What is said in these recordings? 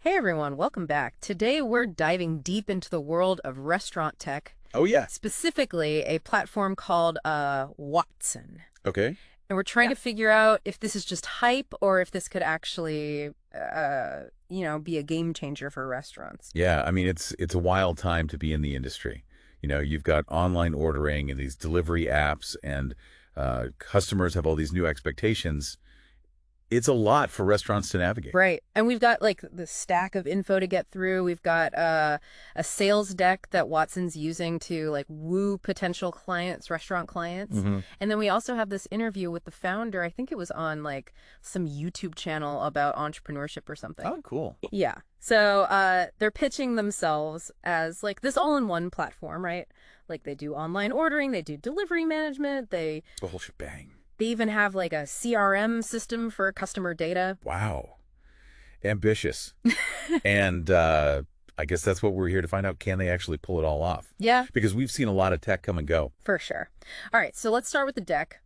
Hey everyone, welcome back. Today we're diving deep into the world of restaurant tech, Oh, yeah. specifically a platform called Watson. Okay. And we're trying to figure out if this is just hype or if this could actually, be a game changer for restaurants. Yeah, I mean it's a wild time to be in the industry. You've got online ordering and these delivery apps and customers have all these new expectations. It's a lot for restaurants to navigate. Right. And we've got like the stack of info to get through. We've got a sales deck that Watson's using to like woo potential clients, restaurant clients. Hmm. And then we also have this interview with the founder. I think it was on like some YouTube channel about entrepreneurship or something. Oh, cool. Yeah. So they're pitching themselves as like this all-in-one platform, right? Like they do online ordering, they do delivery management, The whole shebang. they even have like a CRM system for customer data. Wow. Ambitious. And I guess that's what we're here to find out. Can they actually pull it all off? Yeah, Because we've seen a lot of tech come and go. for sure. All right, so let's start with the deck.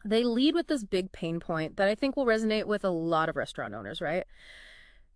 They lead with this big pain point that I think will resonate with a lot of restaurant owners, right?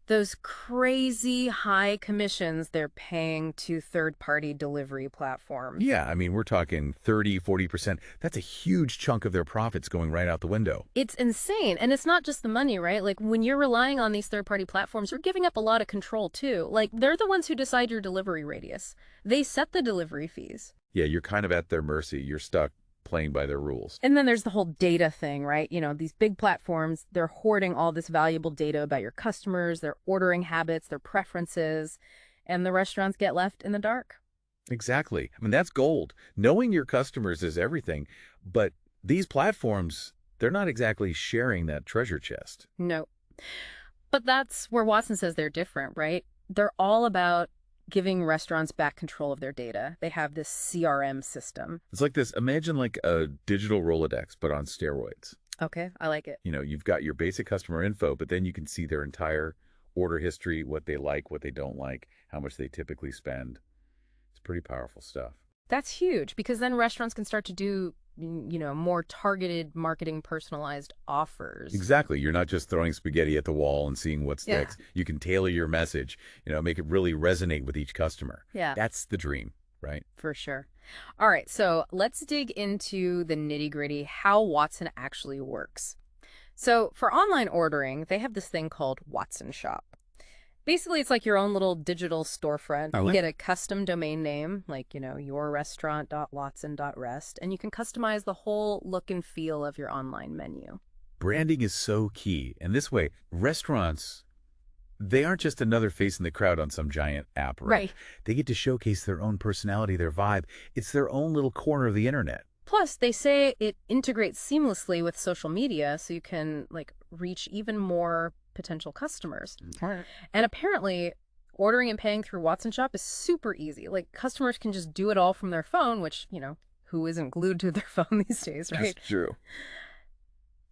Those crazy high commissions they're paying to third-party delivery platforms. Yeah, I mean, we're talking 30, 40%. That's a huge chunk of their profits going right out the window. It's insane. And it's not just the money, right? Like when you're relying on these third-party platforms, you're giving up a lot of control too. Like they're the ones who decide your delivery radius. They set the delivery fees. Yeah, you're kind of at their mercy. You're stuck playing by their rules. And then there's the whole data thing, right? You know, these big platforms, they're hoarding all this valuable data about your customers, their ordering habits, their preferences, and the restaurants get left in the dark. Exactly. I mean, that's gold. Knowing your customers is everything, but these platforms, they're not exactly sharing that treasure chest. No. But that's where Watson says they're different, right? They're all about giving restaurants back control of their data. They have this CRM system. It's like this, imagine like a digital Rolodex, but on steroids. Okay, I like it. You've got your basic customer info, but then you can see their entire order history, what they like, what they don't like, how much they typically spend. It's pretty powerful stuff. That's huge because then restaurants can start to do, more targeted marketing, personalized offers. Exactly. You're not just throwing spaghetti at the wall and seeing what Yeah. sticks. You can tailor your message, make it really resonate with each customer. Yeah, That's the dream, right? for sure. All right, so let's dig into the nitty-gritty, how Watson actually works. So for online ordering, they have this thing called Watson Shop. Basically, it's like your own little digital storefront. Oh, You what? get a custom domain name, like, yourrestaurant.watson.rest, and you can customize the whole look and feel of your online menu. Branding is so key. And this way, restaurants, they aren't just another face in the crowd on some giant app, right? Right. They get to showcase their own personality, their vibe. It's their own little corner of the internet. Plus, they say it integrates seamlessly with social media, so you can, like, reach even more potential customers. And apparently, ordering and paying through Watson Shop is super easy. Like, customers can just do it all from their phone, which, who isn't glued to their phone these days, right? That's true.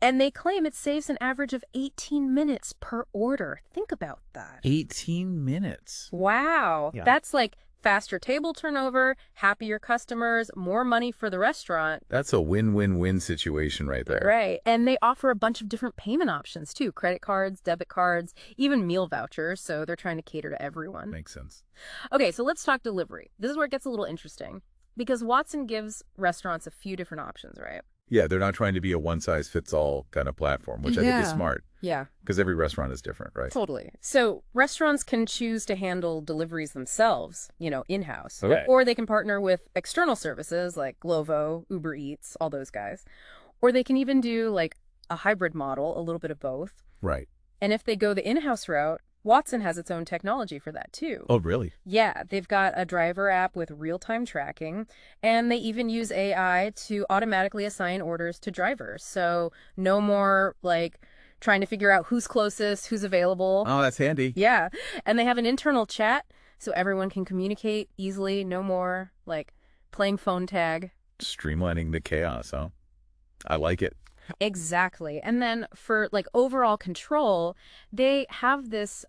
And they claim it saves an average of 18 minutes per order. Think about that. 18 minutes. Wow. Yeah. That's like faster table turnover, happier customers, more money for the restaurant. That's a win-win-win situation right there. Right. And they offer a bunch of different payment options too. Credit cards, debit cards, even meal vouchers. So they're trying to cater to everyone. Makes sense. Okay, so let's talk delivery. This is where it gets a little interesting because Watson gives restaurants a few different options, right? Yeah, they're not trying to be a one-size-fits-all kind of platform, which I think is Yeah. smart Yeah, because every restaurant is different, right? totally. So restaurants can choose to handle deliveries themselves, in-house. Okay. Or they can partner with external services like Glovo, Uber Eats, all those guys. Or they can even do like a hybrid model, a little bit of both. Right. And if they go the in-house route, Watson has its own technology for that too. Oh, really? Yeah, they've got a driver app with real-time tracking, and they even use AI to automatically assign orders to drivers. So no more like trying to figure out who's closest, who's available. Oh, that's handy. Yeah, and they have an internal chat so everyone can communicate easily. No more like playing phone tag. Streamlining the chaos, huh? I like it. Exactly. And then for like overall control, they have this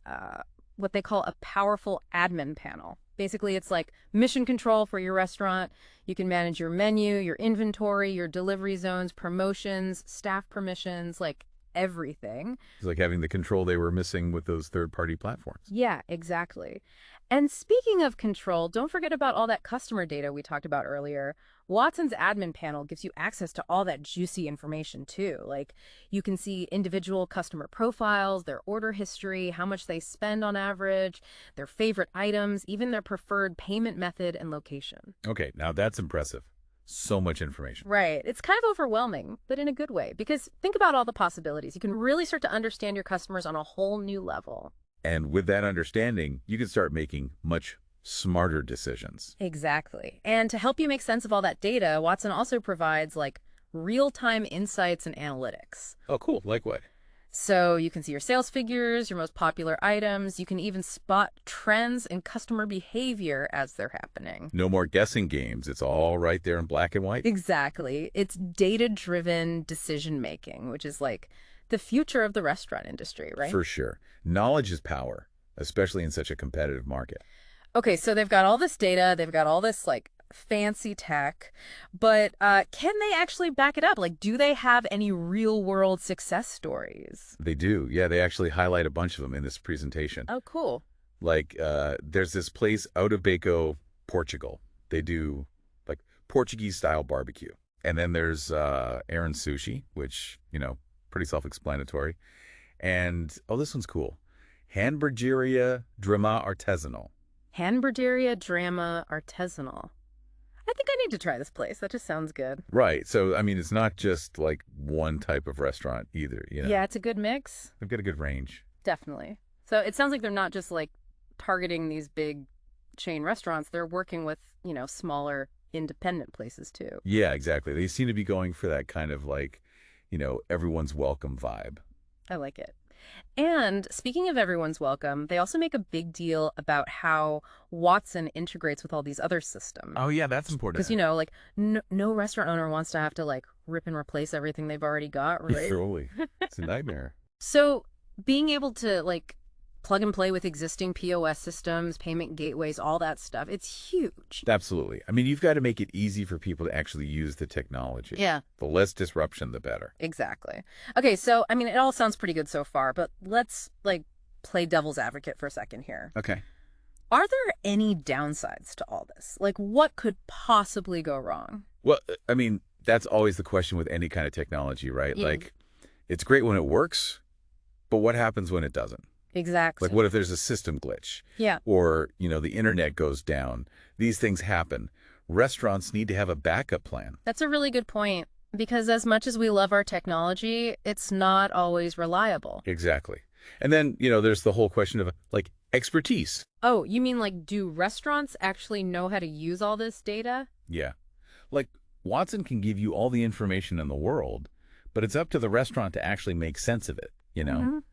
what they call a powerful admin panel. Basically, it's like mission control for your restaurant. You can manage your menu, your inventory, your delivery zones, promotions, staff permissions, like everything. It's like having the control they were missing with those third-party platforms. Yeah, exactly. And speaking of control, don't forget about all that customer data we talked about earlier. Watson's admin panel gives you access to all that juicy information too. Like you can see individual customer profiles, their order history, how much they spend on average, their favorite items, even their preferred payment method and location. Okay, now that's impressive. So much information. Right. It's kind of overwhelming, but in a good way, because think about all the possibilities. You can really start to understand your customers on a whole new level. And with that understanding, you can start making much smarter decisions. Exactly. And to help you make sense of all that data, Watson also provides like real-time insights and analytics. Oh, cool. Like what? So you can see your sales figures, your most popular items. You can even spot trends in customer behavior as they're happening. No more guessing games. It's all right there in black and white. Exactly. It's data-driven decision-making, which is like the future of the restaurant industry, right? For sure. Knowledge is power, especially in such a competitive market. Okay, so they've got all this data, they've got all this like fancy tech, but can they actually back it up? Like, do they have any real-world success stories? They do. Yeah, they actually highlight a bunch of them in this presentation. Oh, cool. Like, there's this place out of Baco, Portugal. They do, like, Portuguese-style barbecue. And then there's Aaron Sushi, which, pretty self-explanatory. And, oh, this one's cool. Hamburgeria Drama Artesanal. Hamburgeria Drama Artesanal. I think I need to try this place. That just sounds good. Right. So, I mean, it's not just like one type of restaurant either, Yeah, it's a good mix. They've got a good range. Definitely. So it sounds like they're not just like targeting these big chain restaurants. They're working with, smaller independent places too. Yeah, exactly. They seem to be going for that kind of like, everyone's welcome vibe. I like it. And speaking of everyone's welcome, they also make a big deal about how Watson integrates with all these other systems. Oh, yeah, that's important. Because, like, no restaurant owner wants to have to, like, rip and replace everything they've already got, right? Totally. It's a nightmare. So being able to, like, plug and play with existing POS systems, payment gateways, all that stuff, it's huge. Absolutely. I mean, you've got to make it easy for people to actually use the technology. Yeah. The less disruption, the better. Exactly. Okay, so, I mean, it all sounds pretty good so far, but let's, like, play devil's advocate for a second here. Okay. Are there any downsides to all this? Like, what could possibly go wrong? Well, I mean, that's always the question with any kind of technology, right? Yeah. Like, it's great when it works, but what happens when it doesn't? Exactly. Like, what if there's a system glitch? Yeah. Or, the internet goes down. These things happen. Restaurants need to have a backup plan. That's a really good point, because as much as we love our technology, it's not always reliable. Exactly. And then, there's the whole question of, like, expertise. Oh, you mean like, do restaurants actually know how to use all this data? Yeah. Like, Watson can give you all the information in the world, but it's up to the restaurant to actually make sense of it.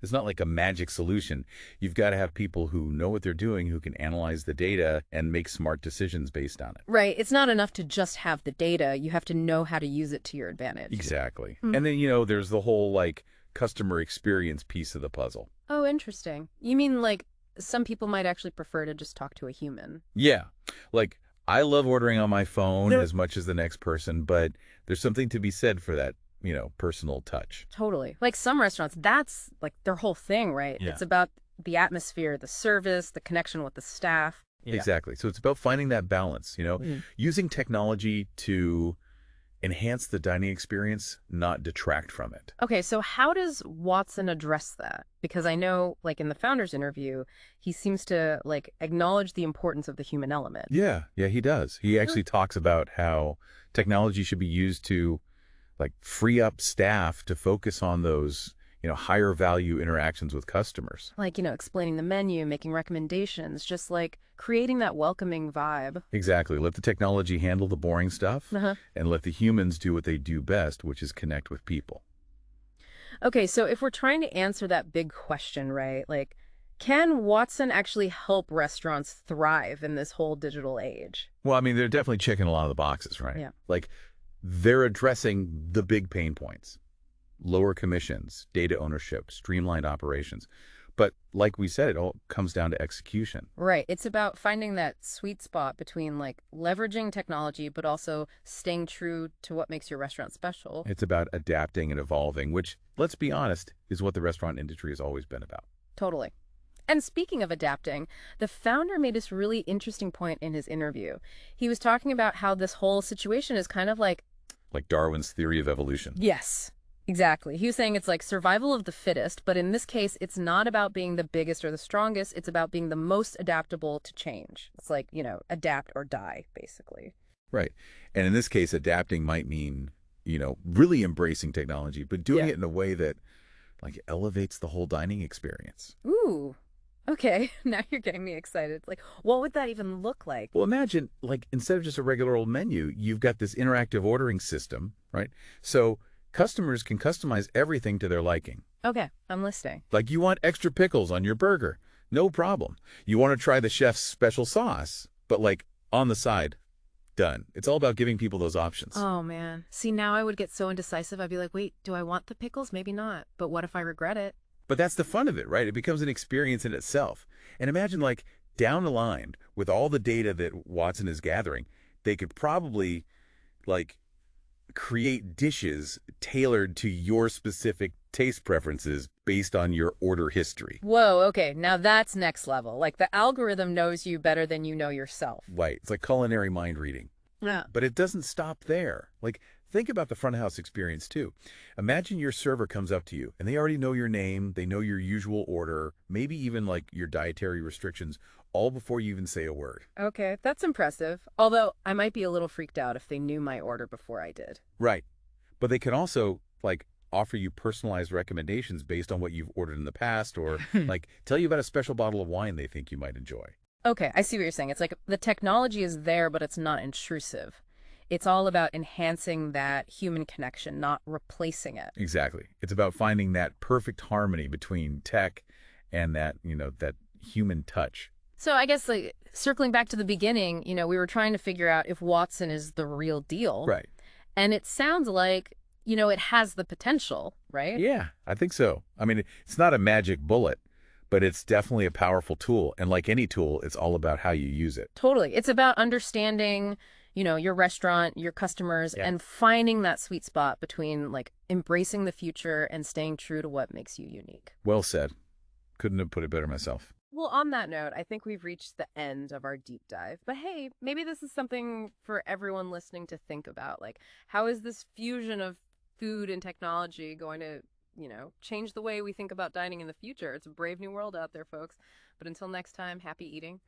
It's not like a magic solution. You've got to have people who know what they're doing, who can analyze the data and make smart decisions based on it. Right. It's not enough to just have the data. You have to know how to use it to your advantage. Exactly. And then, there's the whole, like, customer experience piece of the puzzle. Oh, interesting. You mean, like, some people might actually prefer to just talk to a human. Yeah. Like, I love ordering on my phone as much as the next person, but there's something to be said for that, personal touch. Totally. Like some restaurants, that's like their whole thing, right? Yeah. It's about the atmosphere, the service, the connection with the staff. Yeah. Exactly. So it's about finding that balance, using technology to enhance the dining experience, not detract from it. Okay, so how does Watson address that? Because I know, like in the founder's interview, he seems to like acknowledge the importance of the human element. Yeah, he does. He actually talks about how technology should be used to like free up staff to focus on those, higher value interactions with customers. Like, explaining the menu, making recommendations, just like creating that welcoming vibe. Exactly. Let the technology handle the boring stuff and let the humans do what they do best, which is connect with people. Okay, so if we're trying to answer that big question, right, like, can Watson actually help restaurants thrive in this whole digital age? Well, I mean, they're definitely checking a lot of the boxes, right? Yeah. Like, they're addressing the big pain points. Lower commissions, data ownership, streamlined operations. But like we said, it all comes down to execution. Right. It's about finding that sweet spot between like leveraging technology, but also staying true to what makes your restaurant special. It's about adapting and evolving, which, let's be honest, is what the restaurant industry has always been about. Totally. And speaking of adapting, the founder made this really interesting point in his interview. He was talking about how this whole situation is kind of like, Like Darwin's theory of evolution. yes, exactly. He was saying it's like survival of the fittest, but in this case, it's not about being the biggest or the strongest. It's about being the most adaptable to change. It's like, adapt or die, basically. Right. And in this case, adapting might mean, really embracing technology, but doing Yeah. it in a way that like elevates the whole dining experience. Ooh, okay. Now you're getting me excited. Like, what would that even look like? Well, imagine like instead of just a regular old menu, you've got this interactive ordering system, right? So customers can customize everything to their liking. Okay, I'm listening. Like you want extra pickles on your burger, no problem. You want to try the chef's special sauce, but like on the side, done. It's all about giving people those options. Oh, man. See, now I would get so indecisive. I'd be like, wait, do I want the pickles? Maybe not. But what if I regret it? But that's the fun of it, right? It becomes an experience in itself. And imagine like down the line with all the data that Watson is gathering, they could probably like create dishes tailored to your specific taste preferences based on your order history. Whoa, okay. Now that's next level. Like the algorithm knows you better than you know yourself. Right. It's like culinary mind reading. Yeah. But it doesn't stop there. Like, think about the front of house experience too. Imagine your server comes up to you and they already know your name, they know your usual order, maybe even like your dietary restrictions, all before you even say a word. Okay, that's impressive. Although I might be a little freaked out if they knew my order before I did. Right. But they can also like offer you personalized recommendations based on what you've ordered in the past or like tell you about a special bottle of wine they think you might enjoy. Okay, I see what you're saying. It's like the technology is there, but it's not intrusive. It's all about enhancing that human connection, not replacing it. Exactly. It's about finding that perfect harmony between tech and that, that human touch. So I guess like circling back to the beginning, we were trying to figure out if Watson is the real deal. Right. And it sounds like, it has the potential, right? Yeah, I think so. I mean, it's not a magic bullet, but it's definitely a powerful tool. And like any tool, it's all about how you use it. Totally. It's about understanding, your restaurant, your customers, Yeah. and finding that sweet spot between like embracing the future and staying true to what makes you unique. Well said. Couldn't have put it better myself. Well, on that note, I think we've reached the end of our deep dive. But hey, maybe this is something for everyone listening to think about. Like, how is this fusion of food and technology going to, change the way we think about dining in the future? It's a brave new world out there, folks. But until next time, happy eating.